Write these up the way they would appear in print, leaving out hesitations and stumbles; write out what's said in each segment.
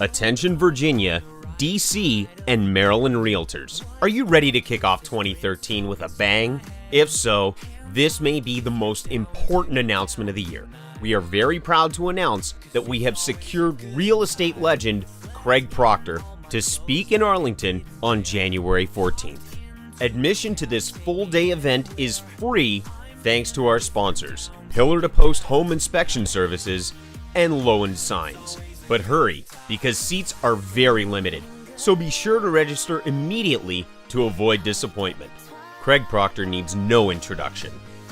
Attention Virginia, DC, and Maryland realtors. Are you ready to kick off 2013 with a bang? If so, this may be the most important announcement of the year. We are very proud to announce that we have secured real estate legend Craig Proctor to speak in Arlington on January 14th. Admission to this full-day event is free thanks to our sponsors, Pillar to Post Home Inspection Services and Low-End Signs. But hurry, because seats are very limited, so be sure to register immediately to avoid disappointment. Craig Proctor needs no introduction.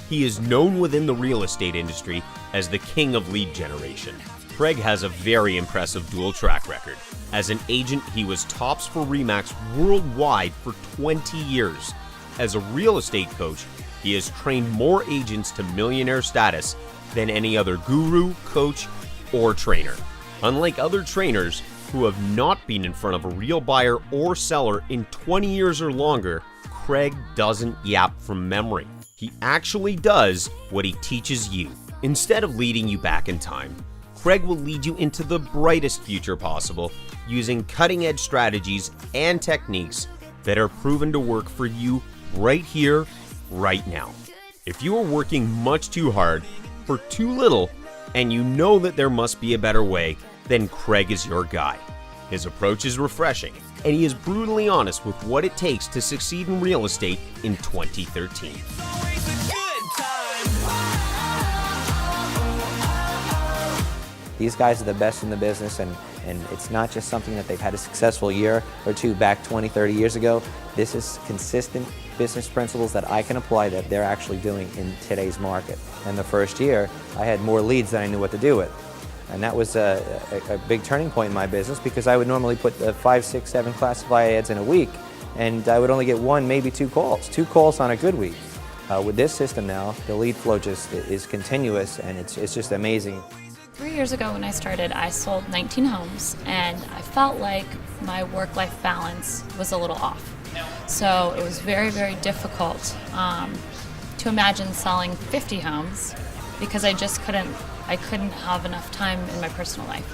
He is known within the real estate industry as the king of lead generation. Craig has a very impressive dual track record. As an agent, he was tops for RE/MAX worldwide for 20 years. As a real estate coach, he has trained more agents to millionaire status than any other guru, coach, or trainer. Unlike other trainers who have not been in front of a real buyer or seller in 20 years or longer, Craig doesn't yap from memory. He actually does what he teaches you. Instead of leading you back in time, Craig will lead you into the brightest future possible using cutting-edge strategies and techniques that are proven to work for you right here, right now. If you are working much too hard for too little and you know that there must be a better way, then Craig is your guy. His approach is refreshing, and he is brutally honest with what it takes to succeed in real estate in 2013. These guys are the best in the business, and it's not just something that they've had a successful year or two back 20, 30 years ago. This is consistent business principles that I can apply that they're actually doing in today's market. And the first year, I had more leads than I knew what to do with. And that was a big turning point in my business, because I would normally put 5, 6, 7 classified ads in a week, and I would only get 1, maybe 2 calls. 2 calls on a good week. With this system now, the lead flow just is continuous, and it's just amazing. 3 years ago when I started, I sold 19 homes, and I felt like my work-life balance was a little off. So it was very, very difficult to imagine selling 50 homes, because I just couldn't have enough time in my personal life.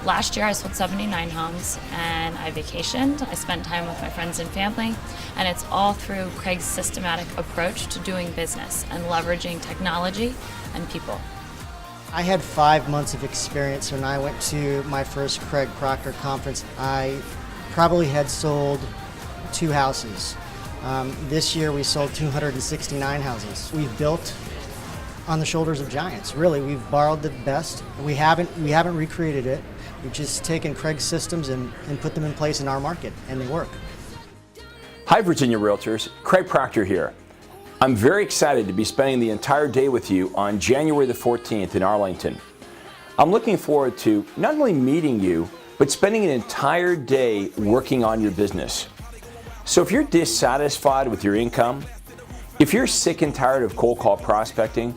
Last year I sold 79 homes, and I vacationed, I spent time with my friends and family, and it's all through Craig's systematic approach to doing business and leveraging technology and people. I had 5 months of experience when I went to my first Craig Proctor conference. I probably had sold 2 houses. This year we sold 269 houses. We've built on the shoulders of giants. Really, we've borrowed the best. We haven't recreated it. We've just taken Craig's systems and put them in place in our market, and they work. Hi Virginia Realtors, Craig Proctor here. I'm very excited to be spending the entire day with you on January the 14th in Arlington. I'm looking forward to not only meeting you, but spending an entire day working on your business. So if you're dissatisfied with your income, if you're sick and tired of cold call prospecting,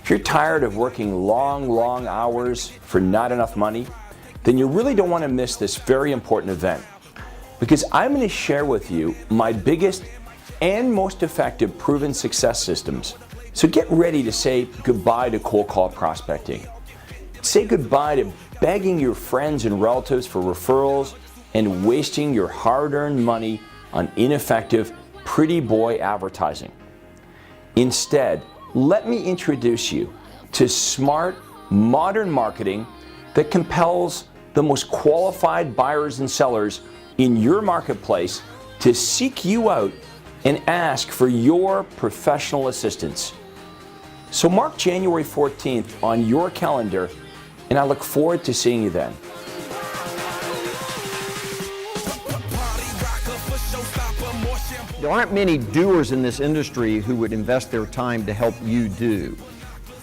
if you're tired of working long hours for not enough money, then you really don't want to miss this very important event, because I'm going to share with you my biggest and most effective proven success systems. So get ready to say goodbye to cold call prospecting. Say goodbye to begging your friends and relatives for referrals and wasting your hard-earned money on ineffective pretty boy advertising. Instead, let me introduce you to smart, modern marketing that compels the most qualified buyers and sellers in your marketplace to seek you out and ask for your professional assistance. So mark January 14th on your calendar, and I look forward to seeing you then. There aren't many doers in this industry who would invest their time to help you do,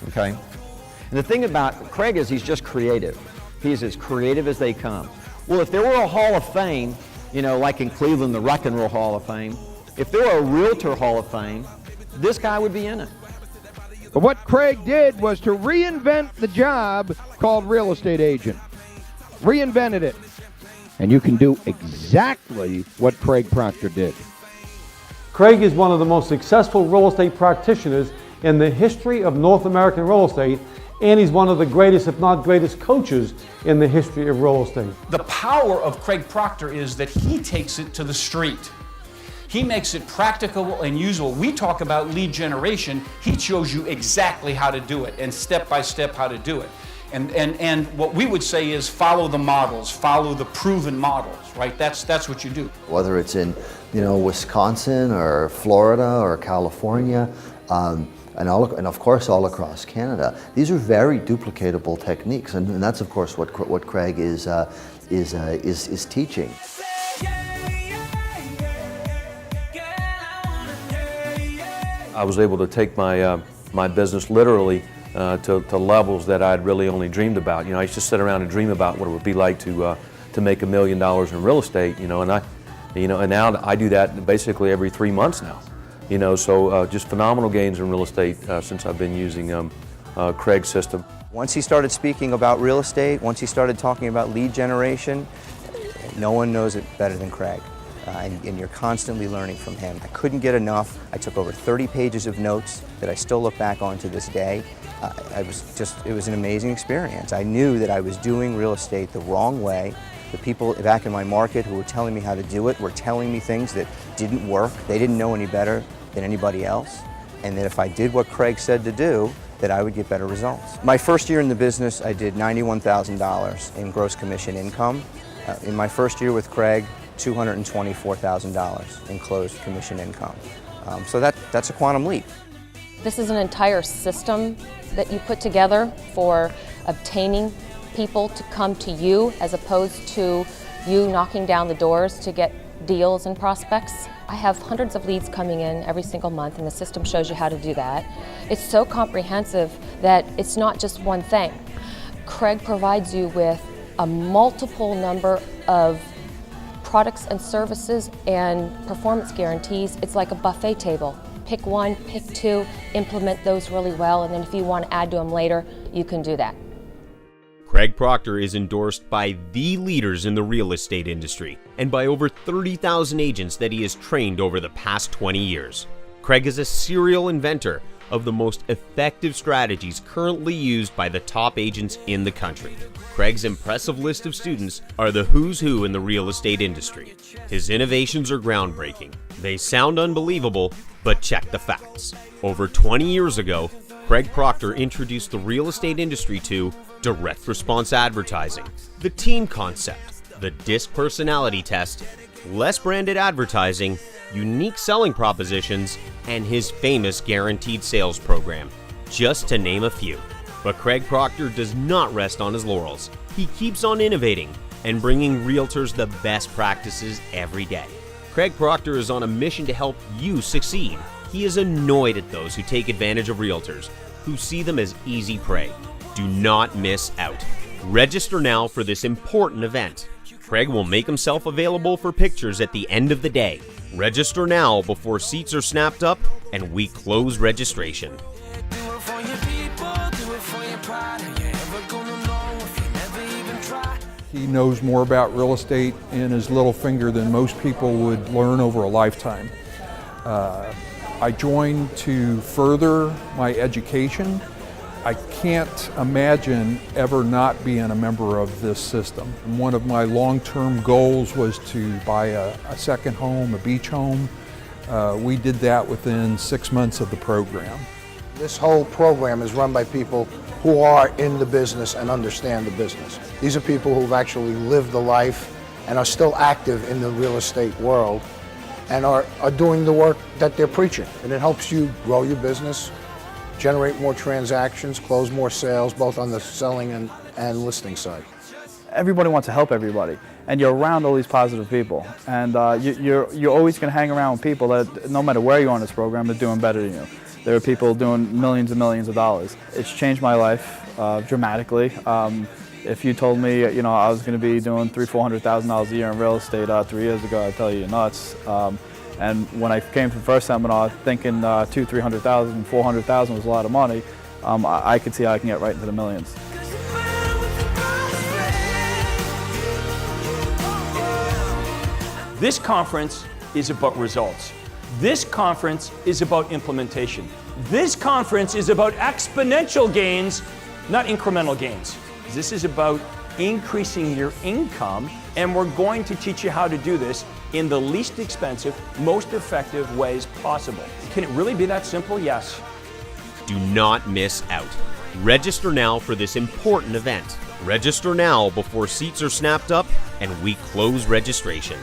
okay? And the thing about Craig is he's just creative. He's as creative as they come. Well, if there were a Hall of Fame, you know, like in Cleveland, the Rock and Roll Hall of Fame, if there were a Realtor Hall of Fame, this guy would be in it. But what Craig did was to reinvent the job called real estate agent. Reinvented it. And you can do exactly what Craig Proctor did. Craig is one of the most successful real estate practitioners in the history of North American real estate, and he's one of the greatest, if not greatest, coaches in the history of real estate. The power of Craig Proctor is that he takes it to the street. He makes it practicable and usable. We talk about lead generation. He shows you exactly how to do it and step by step how to do it. And what we would say is follow the models, follow the proven models, right? That's what you do. Whether it's in, Wisconsin or Florida or California, and of course all across Canada, these are very duplicatable techniques, and that's of course what Craig is teaching. I was able to take my business literally to levels that I'd really only dreamed about. I used to sit around and dream about what it would be like to make $1 million in real estate. And now I do that basically every 3 months now. So just phenomenal gains in real estate since I've been using Craig's system. Once he started speaking about real estate, once he started talking about lead generation, no one knows it better than Craig. And you're constantly learning from him. I couldn't get enough. I took over 30 pages of notes that I still look back on to this day. It was an amazing experience. I knew that I was doing real estate the wrong way. The people back in my market who were telling me how to do it were telling me things that didn't work. They didn't know any better than anybody else. And that if I did what Craig said to do, that I would get better results. My first year in the business, I did $91,000 in gross commission income. In my first year with Craig, $224,000 in closed commission income. So that's a quantum leap. This is an entire system that you put together for obtaining people to come to you as opposed to you knocking down the doors to get deals and prospects. I have hundreds of leads coming in every single month, and the system shows you how to do that. It's so comprehensive that it's not just one thing. Craig provides you with a multiple number of products and services and performance guarantees. It's like a buffet table. Pick one, pick two, implement those really well, and then if you want to add to them later, you can do that. Craig Proctor is endorsed by the leaders in the real estate industry and by over 30,000 agents that he has trained over the past 20 years. Craig is a serial inventor of the most effective strategies currently used by the top agents in the country. Craig's impressive list of students are the who's who in the real estate industry. His innovations are groundbreaking. They sound unbelievable, but check the facts. Over 20 years ago, Craig Proctor introduced the real estate industry to direct response advertising, the team concept, the DISC personality test, less branded advertising, unique selling propositions, and his famous guaranteed sales program, just to name a few. But Craig Proctor does not rest on his laurels. He keeps on innovating and bringing realtors the best practices every day. Craig Proctor is on a mission to help you succeed. He is annoyed at those who take advantage of realtors, who see them as easy prey. Do not miss out. Register now for this important event. Craig will make himself available for pictures at the end of the day. Register now before seats are snapped up and we close registration. He knows more about real estate in his little finger than most people would learn over a lifetime. I joined to further my education. I can't imagine ever not being a member of this system. And one of my long-term goals was to buy a second home, a beach home. We did that within 6 months of the program. This whole program is run by people who are in the business and understand the business. These are people who've actually lived the life and are still active in the real estate world and are doing the work that they're preaching. And it helps you grow your business, generate more transactions, close more sales, both on the selling and listing side. Everybody wants to help everybody, and you're around all these positive people. And you're always going to hang around with people that, no matter where you are in this program, are doing better than you. There are people doing millions and millions of dollars. It's changed my life dramatically. If you told me, I was going to be doing $300,000–400,000 a year in real estate 3 years ago, I'd tell you you're nuts. And when I came to the first seminar thinking $200,000, $300,000, $400,000 was a lot of money, I could see how I can get right into the millions. This conference is about results. This conference is about implementation. This conference is about exponential gains not incremental gains. This is about increasing your income, and we're going to teach you how to do this in the least expensive, most effective ways possible. Can it really be that simple? Yes. Do not miss out. Register now for this important event. Register now before seats are snapped up and we close registration.